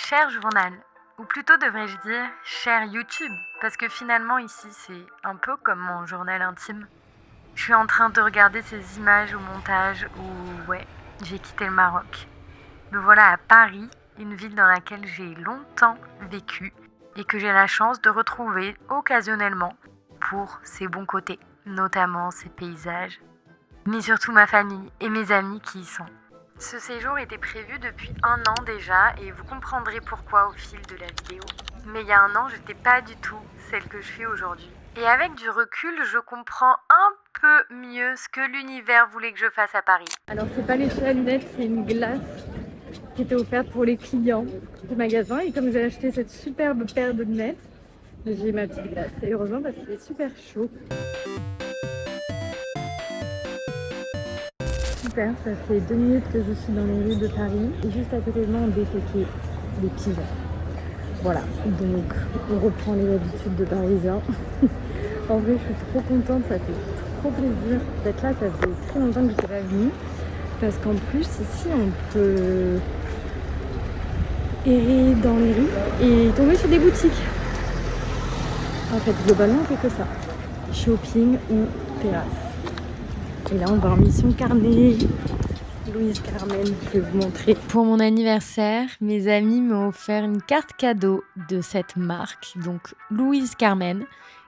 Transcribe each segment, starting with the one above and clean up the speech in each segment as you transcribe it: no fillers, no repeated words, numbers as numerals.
cher journal, ou plutôt devrais-je dire cher YouTube, parce que finalement ici c'est un peu comme mon journal intime. Je suis en train de regarder ces images au montage où, ouais, j'ai quitté le Maroc. Me voilà à Paris, une ville dans laquelle j'ai longtemps vécu et que j'ai la chance de retrouver occasionnellement pour ses bons côtés, notamment ses paysages, mais surtout ma famille et mes amis qui y sont. Ce séjour était prévu depuis 1 an déjà et vous comprendrez pourquoi au fil de la vidéo. Mais il y a 1 an, j'étais pas du tout celle que je suis aujourd'hui. Et avec du recul, je comprends un peu mieux ce que l'univers voulait que je fasse à Paris. Alors c'est pas les chaînettes, c'est une glace qui était offerte pour les clients du magasin. Et comme j'ai acheté cette superbe paire de lunettes, j'ai ma petite glace. Et heureusement parce qu'il est super chaud. Super, ça fait 2 minutes que je suis dans les rues de Paris. Et juste à côté de moi, on déféquait des pigeons. Voilà, donc on reprend les habitudes de Parisien. En vrai, je suis trop contente, ça fait trop plaisir d'être là. Ça faisait très longtemps que j'étais pas venue. Parce qu'en plus, ici, on peut errer dans les rues et tomber sur des boutiques. En fait, globalement, on fait que ça. Shopping ou terrasse. Et là, on va en mission carnet. Louise Carmen, je vais vous montrer. Pour mon anniversaire, mes amis m'ont offert une carte cadeau de cette marque, donc Louise Carmen,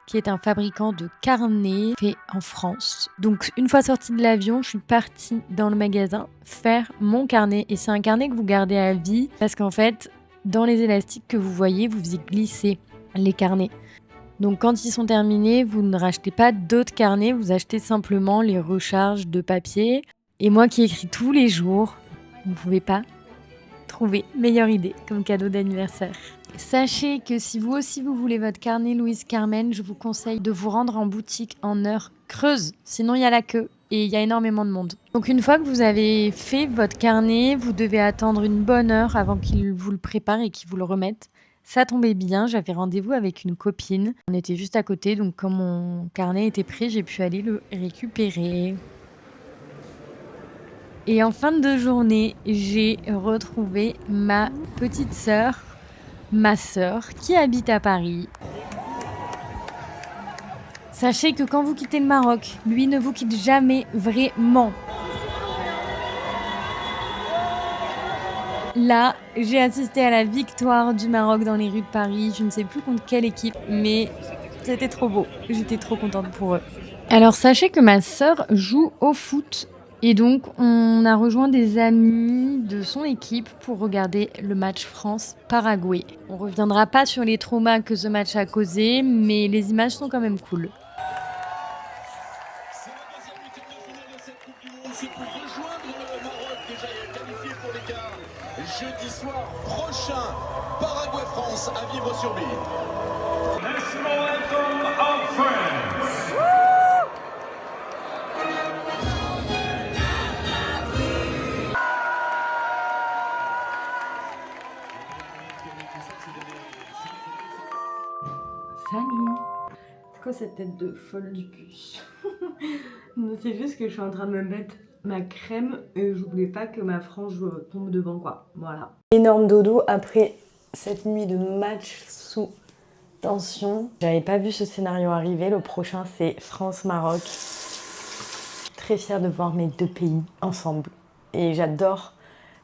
qui est un fabricant de carnets fait en France. Donc une fois sortie de l'avion, je suis partie dans le magasin faire mon carnet. Et c'est un carnet que vous gardez à vie parce qu'en fait, dans les élastiques que vous voyez, vous y glissez les carnets. Donc quand ils sont terminés, vous ne rachetez pas d'autres carnets, vous achetez simplement les recharges de papier. Et moi qui écris tous les jours, vous ne pouvez pas trouver meilleure idée comme cadeau d'anniversaire. Sachez que si vous aussi vous voulez votre carnet Louise Carmen, je vous conseille de vous rendre en boutique en heure creuse. Sinon il y a la queue et il y a énormément de monde. Donc une fois que vous avez fait votre carnet, vous devez attendre une bonne heure avant qu'ils vous le préparent et qu'ils vous le remettent. Ça tombait bien, j'avais rendez-vous avec une copine. On était juste à côté, donc quand mon carnet était prêt, j'ai pu aller le récupérer. Et en fin de journée, j'ai retrouvé ma petite sœur, ma sœur, qui habite à Paris. Sachez que quand vous quittez le Maroc, lui ne vous quitte jamais vraiment. Là, j'ai assisté à la victoire du Maroc dans les rues de Paris. Je ne sais plus contre quelle équipe, mais c'était trop beau. J'étais trop contente pour eux. Alors sachez que ma sœur joue au foot. Et donc, on a rejoint des amis de son équipe pour regarder le match France-Paraguay. On reviendra pas sur les traumas que ce match a causé, mais les images sont quand même cool. C'est la deuxième huitième de finale de cette Coupe du Monde. C'est pour rejoindre le Maroc, déjà qualifié pour les quarts. Jeudi soir prochain, Paraguay-France à vivre sur Bille. National anthem of France. Salut! C'est quoi cette tête de folle du puce? C'est juste que je suis en train de me mettre ma crème et je voulais pas que ma frange tombe devant, quoi. Voilà. Énorme dodo après cette nuit de match sous tension. J'avais pas vu ce scénario arriver. Le prochain, c'est France-Maroc. Très fière de voir mes deux pays ensemble. Et j'adore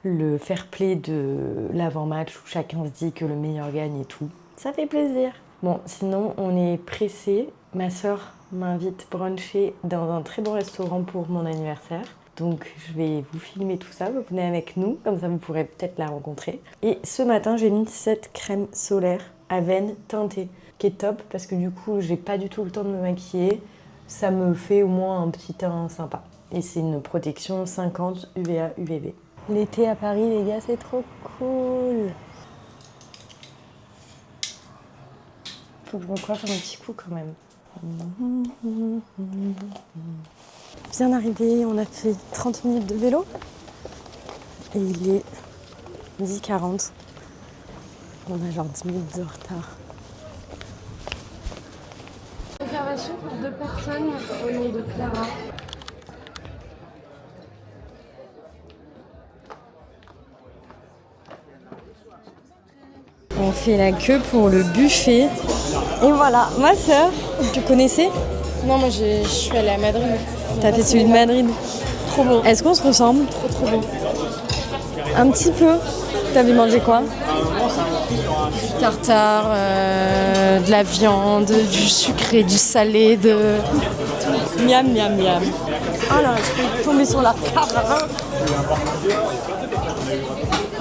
le fair play de l'avant-match où chacun se dit que le meilleur gagne et tout. Ça fait plaisir. Bon, sinon, on est pressés. Ma sœur m'invite bruncher dans un très bon restaurant pour mon anniversaire. Donc, je vais vous filmer tout ça. Vous venez avec nous, comme ça vous pourrez peut-être la rencontrer. Et ce matin, j'ai mis cette crème solaire Avène teintée qui est top parce que du coup, j'ai pas du tout le temps de me maquiller. Ça me fait au moins un petit teint sympa. Et c'est une protection 50 UVA UVB. L'été à Paris, les gars, c'est trop cool. Faut que je me coiffe un petit coup quand même. Bien arrivé, on a fait 30 minutes de vélo. Et il est 10h40. On a genre 10 minutes de retard. Réservation pour 2 personnes au nom de Clara. On fait la queue pour le buffet. Et voilà, ma sœur, tu connaissais? Non, moi je suis allée à Madrid. T'as fait celui de Madrid. Trop bon. Est-ce qu'on se ressemble? Trop bon. Un petit peu. T'avais mangé quoi? Du tartare, de la viande, du sucré, du salé, de... Miam, miam, miam. Oh là, je vais tomber sur la table.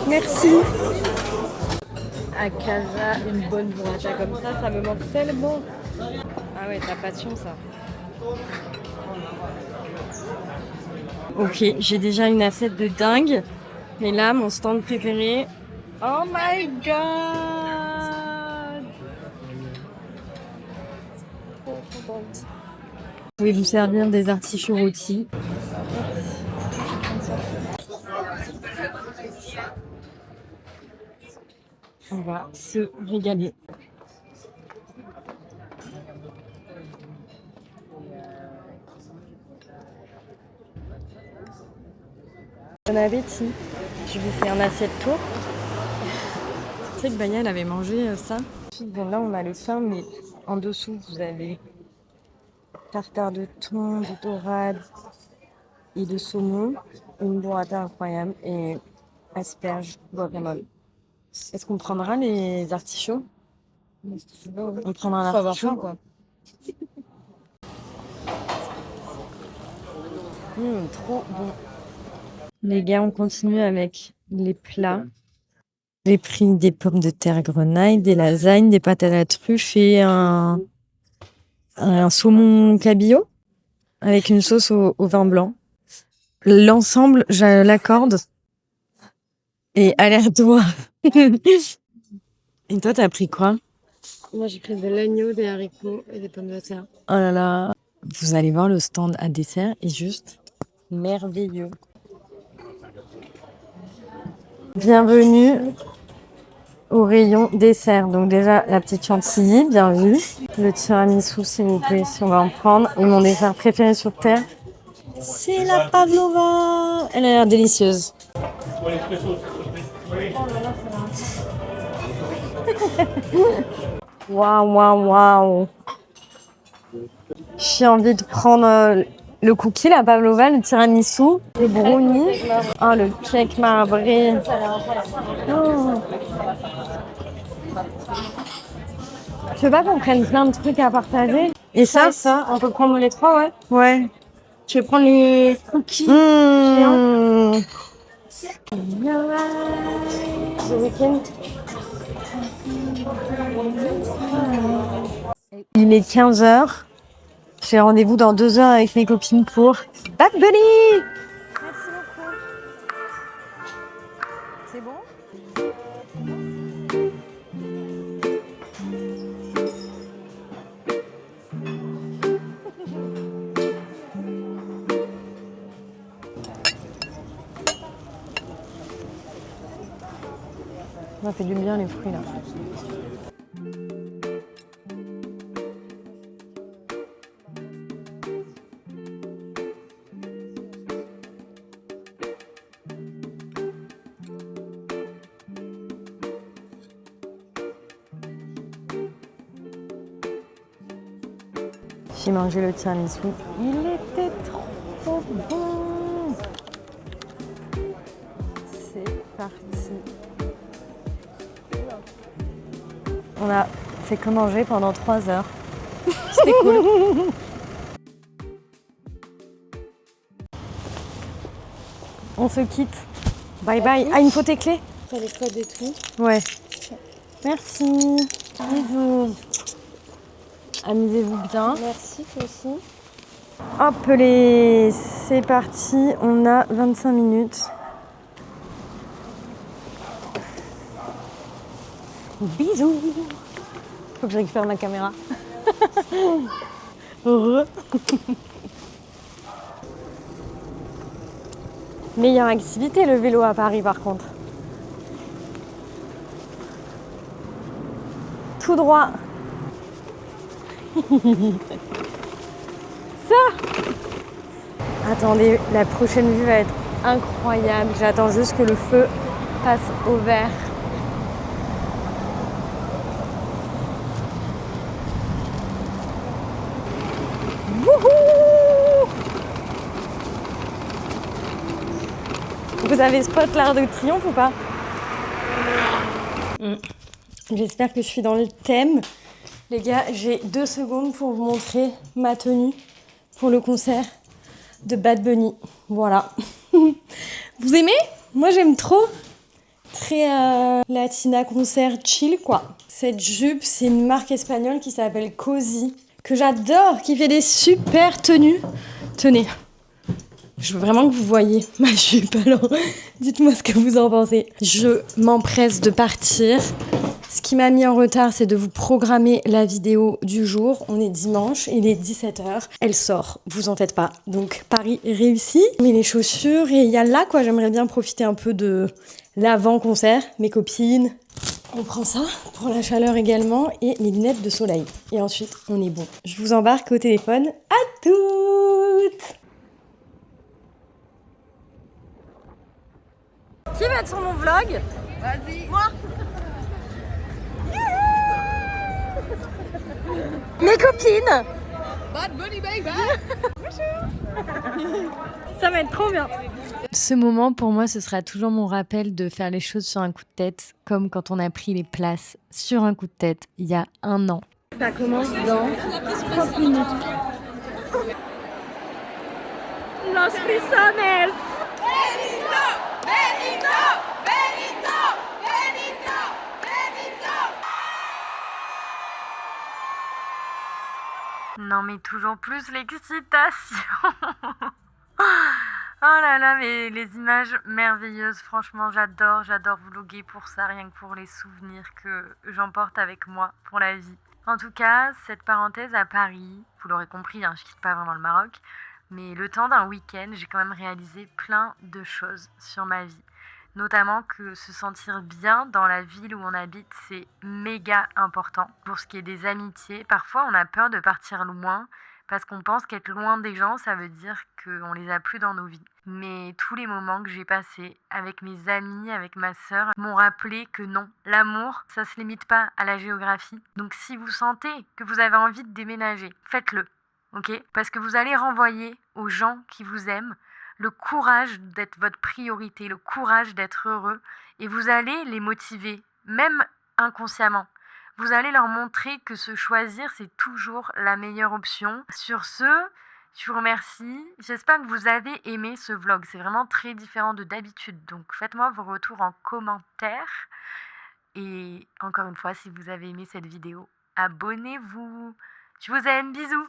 Merci. À Casa, une bonne burrata comme ça me manque tellement. Ah ouais, ta passion ça. Ok, j'ai déjà une assiette de dingue. Mais là, mon stand préféré. Oh my god! Vous pouvez vous servir des artichauts rôtis. On va se régaler. Bon appétit. Je vous fais un assiette tour. Tu sais que Baya, elle avait mangé ça. Bon, là, on a le pain, mais en dessous, vous avez tartare de thon, de dorade et de saumon. Une burrata incroyable et asperges guacamole. Est-ce qu'on prendra les artichauts? On prendra un artichaut, quoi. Trop bon. Les gars, on continue avec les plats. J'ai pris des pommes de terre grenaille, des lasagnes, des pâtes à la truffe et un saumon cabillaud avec une sauce au vin blanc. L'ensemble, je l'accorde. Et alerte-toi. Et toi, t'as pris quoi? Moi j'ai pris de l'agneau, des haricots et des pommes de terre. Oh là là. Vous allez voir, le stand à dessert est juste merveilleux. Bienvenue au rayon dessert. Donc déjà, la petite chantilly, bien vu. Le tiramisu, s'il vous plaît, si on va en prendre. Et mon dessert préféré sur Terre, c'est la pavlova. Elle a l'air délicieuse. Waouh, waouh, waouh. J'ai envie de prendre le cookie, la pavlova, le tiramisu, le brownie, le cake marbré. Oh. Je veux pas qu'on prenne plein de trucs à partager. Et ça, on peut prendre les trois, ouais. Ouais. Je vais prendre les cookies. Ce week-end. Il est 15h. J'ai rendez-vous dans 2 heures avec mes copines pour Bad Bunny. Merci beaucoup. C'est bon? Ça fait du bien les fruits là. J'ai mangé le tiramisu. Il était trop bon. C'est parti. On a fait que manger pendant 3 heures. C'était cool. On se quitte. Bye bye. Ah, il me faut tes clés? T'as les codes et tout. Ouais. Merci. Bisous. Amusez-vous bien. Merci, toi aussi. Hop les, c'est parti. On a 25 minutes. Bisous. Faut que je récupère ma caméra. Heureux. Meilleure activité le vélo à Paris par contre. Tout droit. Ça. Attendez, la prochaine vue va être incroyable. J'attends juste que le feu passe au vert. Vous avez spot l'Arc de Triomphe ou pas? J'espère que je suis dans le thème. Les gars, j'ai 2 secondes pour vous montrer ma tenue pour le concert de Bad Bunny. Voilà. Vous aimez? Moi j'aime trop. Très latina concert chill quoi. Cette jupe, c'est une marque espagnole qui s'appelle Cozy, que j'adore, qui fait des super tenues. Tenez, je veux vraiment que vous voyez ma jupe, alors dites-moi ce que vous en pensez. Je m'empresse de partir. Ce qui m'a mis en retard, c'est de vous programmer la vidéo du jour. On est dimanche, il est 17h. Elle sort, vous en faites pas. Donc Paris est réussi. Mais les chaussures, et il y a là quoi, j'aimerais bien profiter un peu de l'avant-concert. Mes copines, on prend ça pour la chaleur également et mes lunettes de soleil. Et ensuite, on est bon. Je vous embarque au téléphone. À toutes! Qui va être sur mon vlog? Vas-y. Moi. Mes copines. Bad Bunny baby. Ça va être trop bien. Ce moment pour moi ce sera toujours mon rappel de faire les choses sur un coup de tête, comme quand on a pris les places sur un coup de tête il y a 1 an. Ça commence dans 30 minutes. Los frisones. Benito, Benito, Benito, Benito, Benito. Non mais toujours plus l'excitation. Oh là là, mais les images merveilleuses, franchement j'adore vlogger pour ça, rien que pour les souvenirs que j'emporte avec moi pour la vie. En tout cas, cette parenthèse à Paris, vous l'aurez compris, hein, je quitte pas vraiment le Maroc, mais le temps d'un week-end, j'ai quand même réalisé plein de choses sur ma vie. Notamment que se sentir bien dans la ville où on habite, c'est méga important. Pour ce qui est des amitiés, parfois on a peur de partir loin parce qu'on pense qu'être loin des gens, ça veut dire qu'on les a plus dans nos vies. Mais tous les moments que j'ai passés avec mes amis, avec ma sœur, m'ont rappelé que non, l'amour, ça se limite pas à la géographie. Donc si vous sentez que vous avez envie de déménager, faites-le, ok? Parce que vous allez renvoyer aux gens qui vous aiment le courage d'être votre priorité, le courage d'être heureux, et vous allez les motiver, même inconsciemment. Vous allez leur montrer que se choisir, c'est toujours la meilleure option. Sur ce, je vous remercie. J'espère que vous avez aimé ce vlog. C'est vraiment très différent de d'habitude. Donc faites-moi vos retours en commentaire. Et encore une fois, si vous avez aimé cette vidéo, abonnez-vous. Je vous aime, bisous.